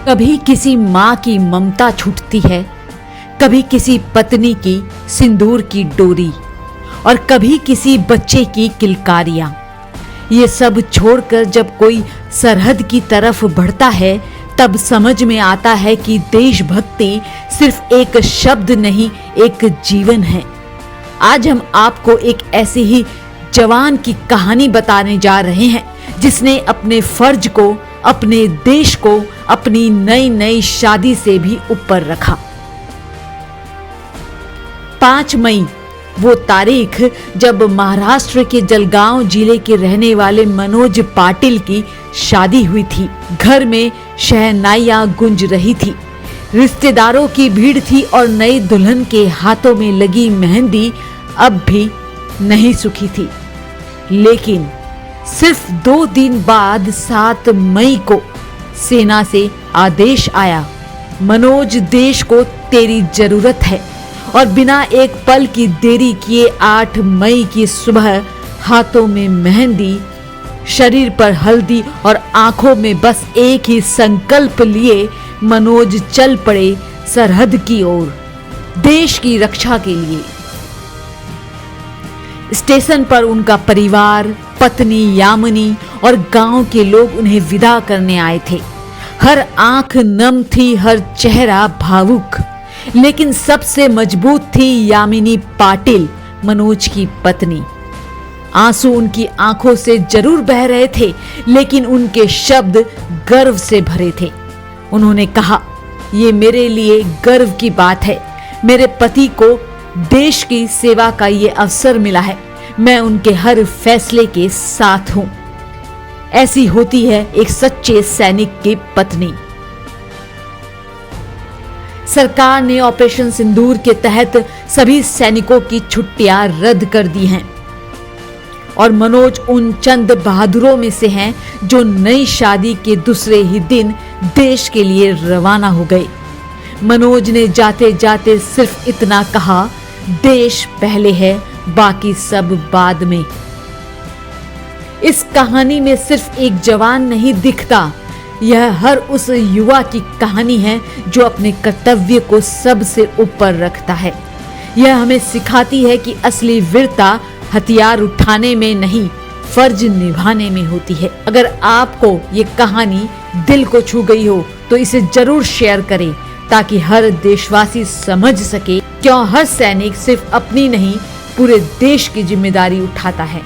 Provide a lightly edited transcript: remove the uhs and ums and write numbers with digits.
कभी किसी माँ की ममता छूटती है, कभी किसी पत्नी की सिंदूर की डोरी और कभी किसी बच्चे की किलकारियां। ये सब छोड़कर जब कोई सरहद की तरफ बढ़ता है तब समझ में आता है कि देशभक्ति सिर्फ एक शब्द नहीं, एक जीवन है। आज हम आपको एक ऐसी ही जवान की कहानी बताने जा रहे हैं जिसने अपने फर्ज को, अपने देश को अपनी नई नई शादी से भी ऊपर रखा। 5 मई वो तारीख जब महाराष्ट्र के जलगांव जिले के रहने वाले मनोज पाटिल की शादी हुई थी। घर में शहनाइयां गूंज रही थी, रिश्तेदारों की भीड़ थी और नई दुल्हन के हाथों में लगी मेहंदी अब भी नहीं सूखी थी। लेकिन सिर्फ 2 दिन बाद 7 मई को सेना से आदेश आया, मनोज देश को तेरी जरूरत है। और बिना एक पल की देरी किए 8 मई की सुबह हाथों में मेहंदी, शरीर पर हल्दी और आंखों में बस एक ही संकल्प लिए मनोज चल पड़े सरहद की ओर, देश की रक्षा के लिए। स्टेशन पर उनका परिवार, पत्नी यामिनी और गांव के लोग उन्हें विदा करने आए थे। हर आंख नम थी, हर चेहरा भावुक, लेकिन सबसे मजबूत थी यामिनी पाटिल, मनोज की पत्नी। आंसू उनकी आंखों से जरूर बह रहे थे, लेकिन उनके शब्द गर्व से भरे थे। उन्होंने कहा, ये मेरे लिए गर्व की बात है। मेरे पति को देश की सेवा का ये अवसर मिला है। मैं उनके हर फैसले के साथ हूं। ऐसी होती है एक सच्चे सैनिक की पत्नी। सरकार ने ऑपरेशन सिंदूर के तहत सभी सैनिकों की छुट्टियां रद्द कर दी हैं और मनोज उन चंद बहादुरों में से हैं जो नई शादी के दूसरे ही दिन देश के लिए रवाना हो गए। मनोज ने जाते जाते सिर्फ इतना कहा, देश पहले है, बाकी सब बाद में। इस कहानी में सिर्फ एक जवान नहीं दिखता, यह हर उस युवा की कहानी है जो अपने कर्तव्य को सबसे ऊपर रखता है। यह हमें सिखाती है कि असली वीरता हथियार उठाने में नहीं, फर्ज निभाने में होती है। अगर आपको ये कहानी दिल को छू गई हो तो इसे जरूर शेयर करें ताकि हर देशवासी समझ सके क्यों हर सैनिक सिर्फ अपनी नहीं, पूरे देश की जिम्मेदारी उठाता है।